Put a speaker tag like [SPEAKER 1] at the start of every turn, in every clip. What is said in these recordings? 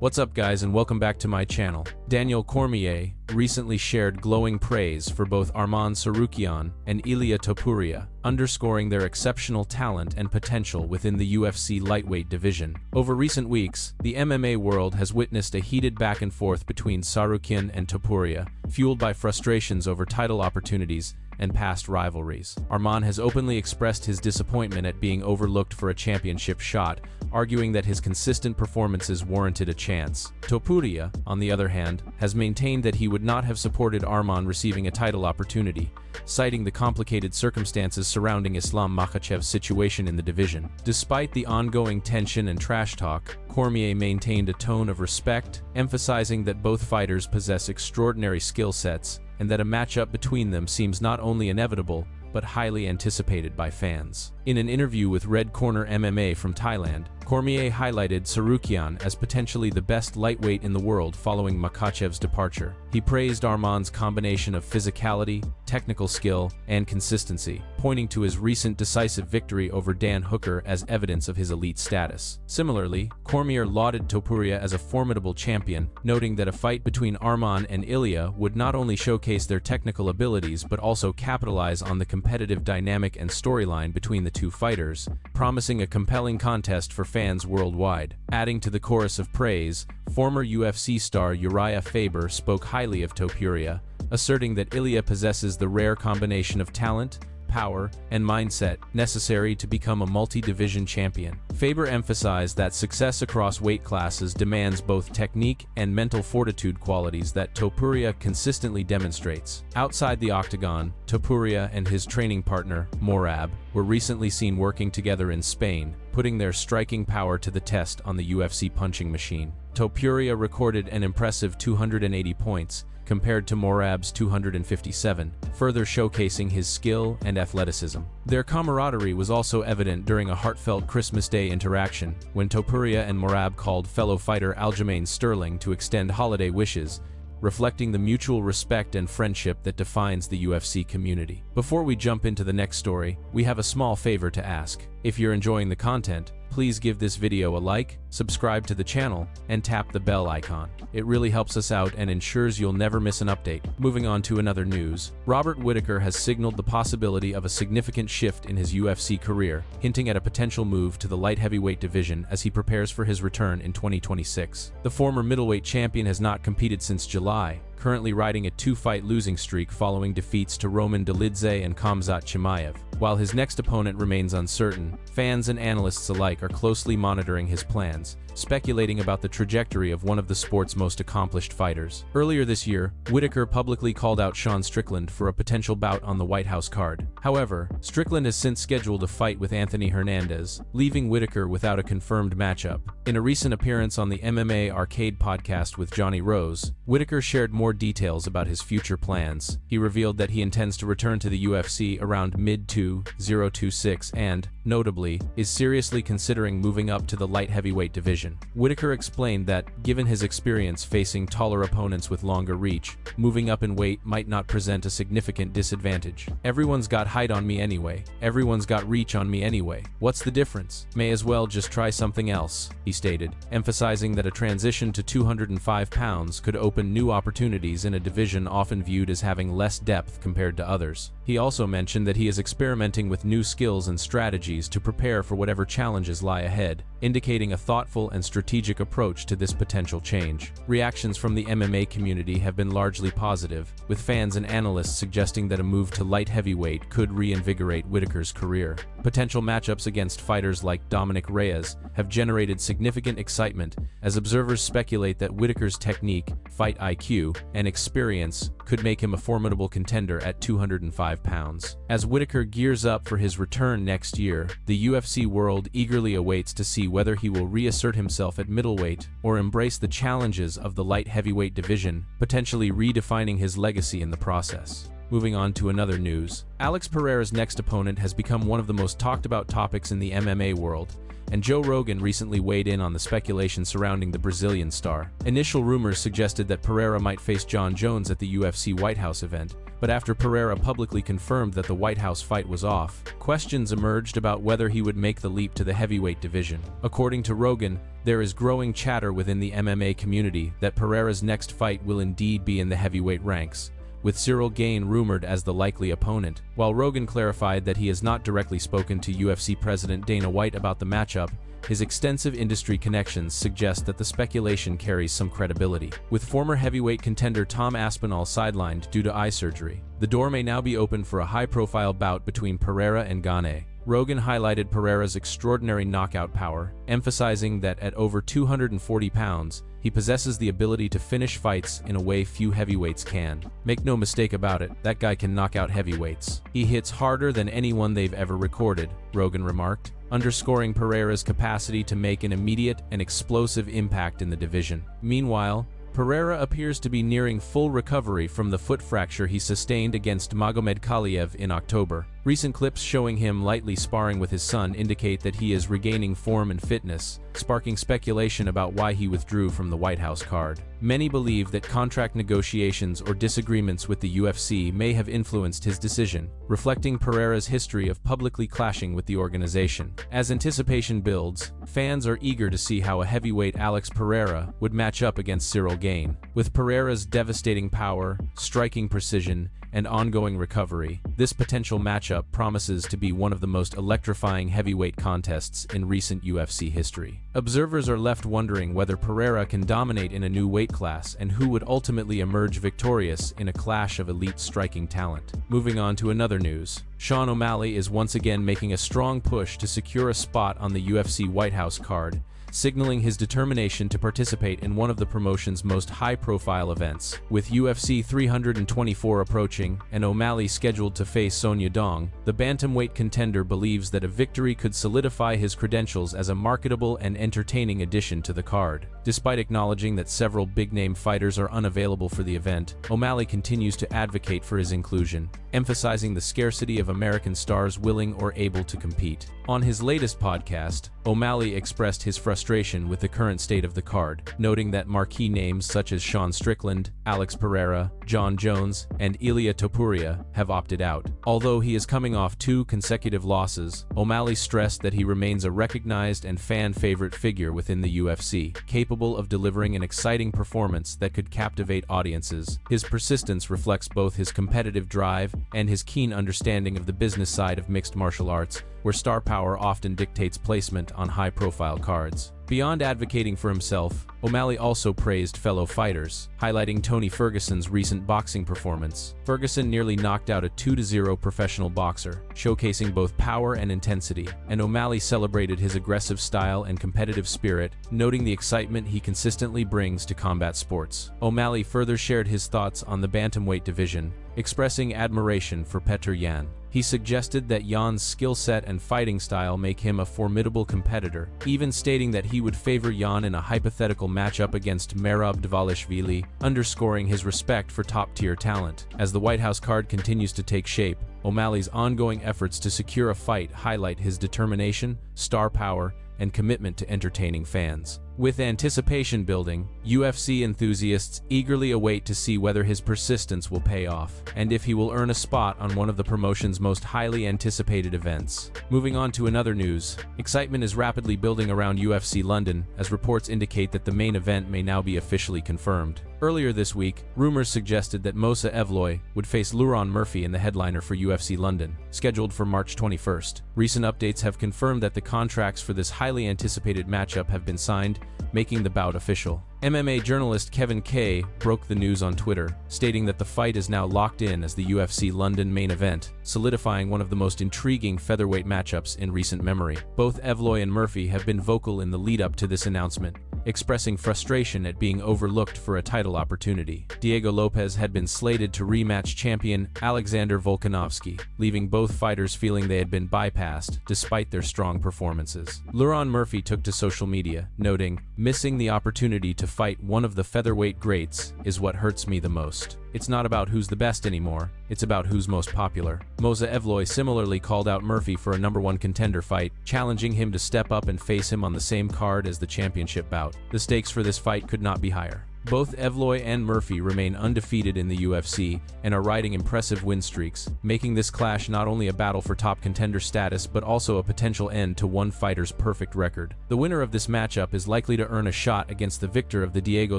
[SPEAKER 1] What's up guys and welcome back to my channel. Daniel Cormier recently shared glowing praise for both Arman Tsarukyan and Ilia Topuria, underscoring their exceptional talent and potential within the UFC lightweight division. Over recent weeks, the MMA world has witnessed a heated back and forth between Tsarukyan and Topuria, fueled by frustrations over title opportunities and past rivalries. Arman has openly expressed his disappointment at being overlooked for a championship shot, arguing that his consistent performances warranted a chance. Topuria, on the other hand, has maintained that he would not have supported Arman receiving a title opportunity, citing the complicated circumstances surrounding Islam Makhachev's situation in the division. Despite the ongoing tension and trash talk, Cormier maintained a tone of respect, emphasizing that both fighters possess extraordinary skill sets and that a matchup between them seems not only inevitable, but highly anticipated by fans. In an interview with Red Corner MMA from Thailand, Cormier highlighted Tsarukyan as potentially the best lightweight in the world following Makhachev's departure. He praised Arman's combination of physicality, technical skill, and consistency, pointing to his recent decisive victory over Dan Hooker as evidence of his elite status. Similarly, Cormier lauded Topuria as a formidable champion, noting that a fight between Arman and Ilia would not only showcase their technical abilities but also capitalize on the competitive dynamic and storyline between the two fighters, promising a compelling contest for fans worldwide. Adding to the chorus of praise, former UFC star Uriah Faber spoke highly of Topuria, asserting that Ilia possesses the rare combination of talent, power, and mindset necessary to become a multi-division champion. Faber emphasized that success across weight classes demands both technique and mental fortitude, qualities that Topuria consistently demonstrates. Outside the octagon, Topuria and his training partner, Morab, were recently seen working together in Spain, putting their striking power to the test on the UFC punching machine. Topuria recorded an impressive 280 points, compared to Morab's 257, further showcasing his skill and athleticism. Their camaraderie was also evident during a heartfelt Christmas Day interaction, when Topuria and Morab called fellow fighter Aljamain Sterling to extend holiday wishes, reflecting the mutual respect and friendship that defines the UFC community. Before we jump into the next story, we have a small favor to ask. If you're enjoying the content, please give this video a like, subscribe to the channel, and tap the bell icon. It really helps us out and ensures you'll never miss an update. Moving on to another news, Robert Whittaker has signaled the possibility of a significant shift in his UFC career, hinting at a potential move to the light heavyweight division as he prepares for his return in 2026. The former middleweight champion has not competed since July, currently riding a two-fight losing streak following defeats to Roman Dolidze and Khamzat Chimaev. While his next opponent remains uncertain, fans and analysts alike are closely monitoring his plans, speculating about the trajectory of one of the sport's most accomplished fighters. Earlier this year, Whittaker publicly called out Sean Strickland for a potential bout on the White House card. However, Strickland has since scheduled a fight with Anthony Hernandez, leaving Whittaker without a confirmed matchup. In a recent appearance on the MMA Arcade podcast with Johnny Rose, Whittaker shared more details about his future plans. He revealed that he intends to return to the UFC around mid-2026 and, notably, is seriously considering moving up to the light heavyweight division. Whittaker explained that, given his experience facing taller opponents with longer reach, moving up in weight might not present a significant disadvantage. "Everyone's got height on me anyway. Everyone's got reach on me anyway. What's the difference? May as well just try something else," he stated, emphasizing that a transition to 205 pounds could open new opportunities in a division often viewed as having less depth compared to others. He also mentioned that he is experimenting with new skills and strategies to prepare for whatever challenges lie ahead, indicating a thoughtful and strategic approach to this potential change. Reactions from the MMA community have been largely positive, with fans and analysts suggesting that a move to light heavyweight could reinvigorate Whittaker's career. Potential matchups against fighters like Dominic Reyes have generated significant excitement, as observers speculate that Whittaker's technique, fight IQ, and experience could make him a formidable contender at 205 pounds. As Whittaker gears up for his return next year, the UFC world eagerly awaits to see whether he will reassert himself at middleweight or embrace the challenges of the light heavyweight division, potentially redefining his legacy in the process. Moving on to another news, Alex Pereira's next opponent has become one of the most talked about topics in the MMA world, and Joe Rogan recently weighed in on the speculation surrounding the Brazilian star. Initial rumors suggested that Pereira might face Jon Jones at the UFC White House event, but after Pereira publicly confirmed that the White House fight was off, questions emerged about whether he would make the leap to the heavyweight division. According to Rogan, there is growing chatter within the MMA community that Pereira's next fight will indeed be in the heavyweight ranks, with Ciryl Gane rumored as the likely opponent. While Rogan clarified that he has not directly spoken to UFC President Dana White about the matchup, his extensive industry connections suggest that the speculation carries some credibility. With former heavyweight contender Tom Aspinall sidelined due to eye surgery, the door may now be open for a high-profile bout between Pereira and Gane. Rogan highlighted Pereira's extraordinary knockout power, emphasizing that at over 240 pounds, he possesses the ability to finish fights in a way few heavyweights can. Make no mistake about it, that guy can knock out heavyweights. He hits harder than anyone they've ever recorded, Rogan remarked, underscoring Pereira's capacity to make an immediate and explosive impact in the division. Meanwhile, Pereira appears to be nearing full recovery from the foot fracture he sustained against Magomed Kaliev in October. Recent clips showing him lightly sparring with his son indicate that he is regaining form and fitness, sparking speculation about why he withdrew from the White House card. Many believe that contract negotiations or disagreements with the UFC may have influenced his decision, reflecting Pereira's history of publicly clashing with the organization. As anticipation builds, fans are eager to see how a heavyweight Alex Pereira would match up against Ciryl Gane. With Pereira's devastating power, striking precision, and ongoing recovery, this potential matchup promises to be one of the most electrifying heavyweight contests in recent UFC history. Observers are left wondering whether Pereira can dominate in a new weight class and who would ultimately emerge victorious in a clash of elite striking talent. Moving on to another news, Sean O'Malley is once again making a strong push to secure a spot on the UFC White House card, signaling his determination to participate in one of the promotion's most high-profile events. With UFC 324 approaching and O'Malley scheduled to face Sonia Dong, the bantamweight contender believes that a victory could solidify his credentials as a marketable and entertaining addition to the card. Despite acknowledging that several big-name fighters are unavailable for the event, O'Malley continues to advocate for his inclusion, emphasizing the scarcity of American stars willing or able to compete. On his latest podcast, O'Malley expressed his frustration with the current state of the card, noting that marquee names such as Sean Strickland, Alex Pereira, Jon Jones, and Ilia Topuria have opted out. Although he is coming off 2 consecutive losses, O'Malley stressed that he remains a recognized and fan-favorite figure within the UFC, capable of delivering an exciting performance that could captivate audiences. His persistence reflects both his competitive drive and his keen understanding of the business side of mixed martial arts, where star power often dictates placement on high-profile cards. Beyond advocating for himself, O'Malley also praised fellow fighters, highlighting Tony Ferguson's recent boxing performance. Ferguson nearly knocked out a 2-0 professional boxer, showcasing both power and intensity, and O'Malley celebrated his aggressive style and competitive spirit, noting the excitement he consistently brings to combat sports. O'Malley further shared his thoughts on the bantamweight division, expressing admiration for Petr Yan. He suggested that Yan's skill set and fighting style make him a formidable competitor, even stating that he would favor Yan in a hypothetical matchup against Merab Dvalishvili, underscoring his respect for top-tier talent. As the White House card continues to take shape, O'Malley's ongoing efforts to secure a fight highlight his determination, star power, and commitment to entertaining fans. With anticipation building, UFC enthusiasts eagerly await to see whether his persistence will pay off, and if he will earn a spot on one of the promotion's most highly anticipated events. Moving on to another news, excitement is rapidly building around UFC London as reports indicate that the main event may now be officially confirmed. Earlier this week, rumors suggested that Mosa Evloy would face Luron Murphy in the headliner for UFC London, scheduled for March 21st. Recent updates have confirmed that the contracts for this highly anticipated matchup have been signed, making the bout official. MMA journalist Kevin Kay broke the news on Twitter, stating that the fight is now locked in as the UFC London main event, solidifying one of the most intriguing featherweight matchups in recent memory. Both Evloy and Murphy have been vocal in the lead-up to this announcement, expressing frustration at being overlooked for a title opportunity. Diego Lopez had been slated to rematch champion Alexander Volkanovski, leaving both fighters feeling they had been bypassed despite their strong performances. Luron Murphy took to social media, noting, "Missing the opportunity to fight one of the featherweight greats is what hurts me the most." "It's not about who's the best anymore, it's about who's most popular." Mosa Evloy similarly called out Murphy for a #1 contender fight, challenging him to step up and face him on the same card as the championship bout. The stakes for this fight could not be higher. Both Evloy and Murphy remain undefeated in the UFC and are riding impressive win streaks, making this clash not only a battle for top contender status but also a potential end to one fighter's perfect record. The winner of this matchup is likely to earn a shot against the victor of the Diego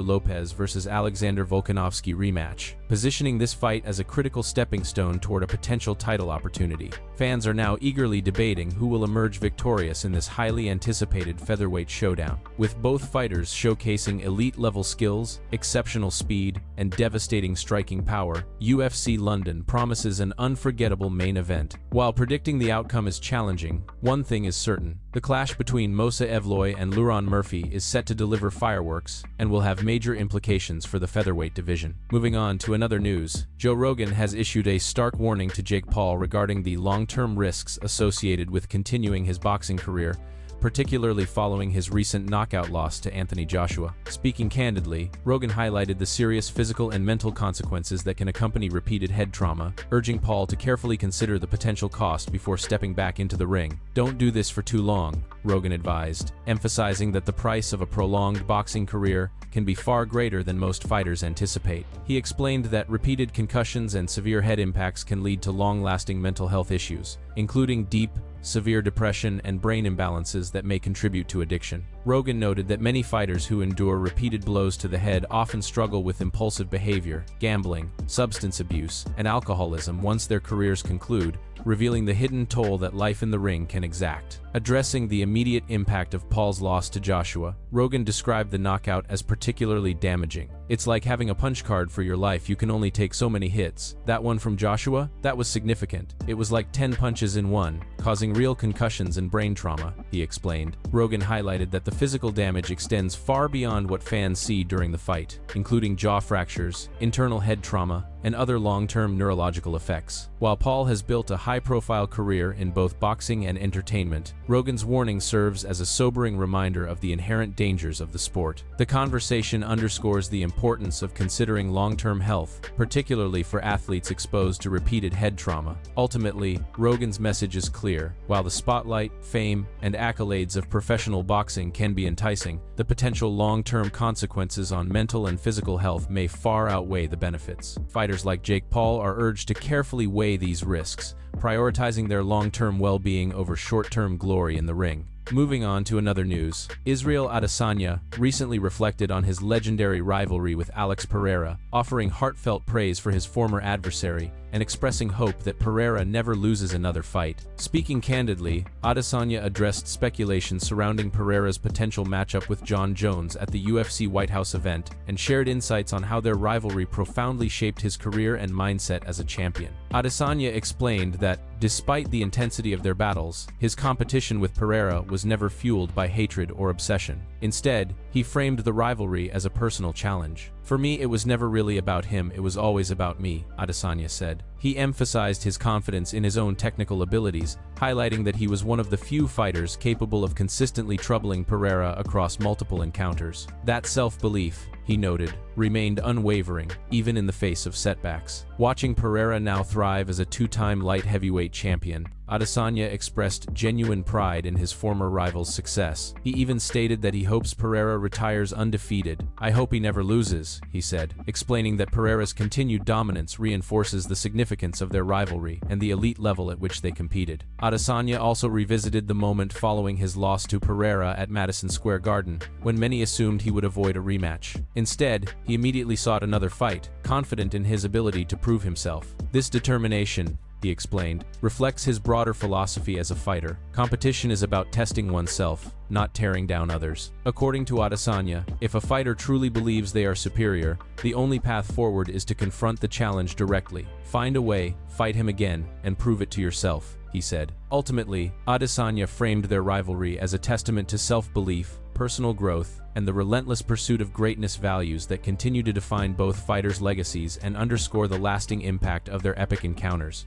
[SPEAKER 1] Lopez vs. Alexander Volkanovski rematch, positioning this fight as a critical stepping stone toward a potential title opportunity. Fans are now eagerly debating who will emerge victorious in this highly anticipated featherweight showdown, with both fighters showcasing elite-level skills, exceptional speed, and devastating striking power. UFC London promises an unforgettable main event. While predicting the outcome is challenging, one thing is certain: the clash between Mosa Evloy and Luron Murphy is set to deliver fireworks and will have major implications for the featherweight division. Moving on to another news, Joe Rogan has issued a stark warning to Jake Paul regarding the long-term risks associated with continuing his boxing career, particularly following his recent knockout loss to Anthony Joshua. Speaking candidly, Rogan highlighted the serious physical and mental consequences that can accompany repeated head trauma, urging Paul to carefully consider the potential cost before stepping back into the ring. "Don't do this for too long," Rogan advised, emphasizing that the price of a prolonged boxing career can be far greater than most fighters anticipate. He explained that repeated concussions and severe head impacts can lead to long-lasting mental health issues, including deep, severe depression and brain imbalances that may contribute to addiction. Rogan noted that many fighters who endure repeated blows to the head often struggle with impulsive behavior, gambling, substance abuse, and alcoholism once their careers conclude, revealing the hidden toll that life in the ring can exact. Addressing the immediate impact of Paul's loss to Joshua, Rogan described the knockout as particularly damaging. "It's like having a punch card for your life. You can only take so many hits. That one from Joshua? That was significant. It was like 10 punches in one, causing real concussions and brain trauma," he explained. Rogan highlighted that the physical damage extends far beyond what fans see during the fight, including jaw fractures, internal head trauma, and other long-term neurological effects. While Paul has built a high-profile career in both boxing and entertainment, Rogan's warning serves as a sobering reminder of the inherent dangers of the sport. The conversation underscores the importance of considering long-term health, particularly for athletes exposed to repeated head trauma. Ultimately, Rogan's message is clear: while the spotlight, fame, and accolades of professional boxing can be enticing, the potential long-term consequences on mental and physical health may far outweigh the benefits. Fighters like Jake Paul are urged to carefully weigh these risks, prioritizing their long-term well-being over short-term glory in the ring. Moving on to another news, Israel Adesanya recently reflected on his legendary rivalry with Alex Pereira, offering heartfelt praise for his former adversary and expressing hope that Pereira never loses another fight. Speaking candidly, Adesanya addressed speculation surrounding Pereira's potential matchup with Jon Jones at the UFC White House event and shared insights on how their rivalry profoundly shaped his career and mindset as a champion. Adesanya explained that, despite the intensity of their battles, his competition with Pereira was never fueled by hatred or obsession. Instead, he framed the rivalry as a personal challenge. "For me, it was never really about him, it was always about me," Adesanya said. He emphasized his confidence in his own technical abilities, highlighting that he was one of the few fighters capable of consistently troubling Pereira across multiple encounters. That self-belief, he noted, remained unwavering, even in the face of setbacks. Watching Pereira now thrive as a two-time light heavyweight champion, Adesanya expressed genuine pride in his former rival's success. He even stated that he hopes Pereira retires undefeated. "I hope he never loses," he said, explaining that Pereira's continued dominance reinforces the significance of their rivalry and the elite level at which they competed. Adesanya also revisited the moment following his loss to Pereira at Madison Square Garden, when many assumed he would avoid a rematch. Instead, he immediately sought another fight, confident in his ability to prove himself. "This determination," he explained, reflects his broader philosophy as a fighter. Competition is about testing oneself, not tearing down others. According to Adesanya, if a fighter truly believes they are superior, the only path forward is to confront the challenge directly. "Find a way, fight him again, and prove it to yourself," he said. Ultimately, Adesanya framed their rivalry as a testament to self-belief, personal growth, and the relentless pursuit of greatness, values that continue to define both fighters' legacies and underscore the lasting impact of their epic encounters.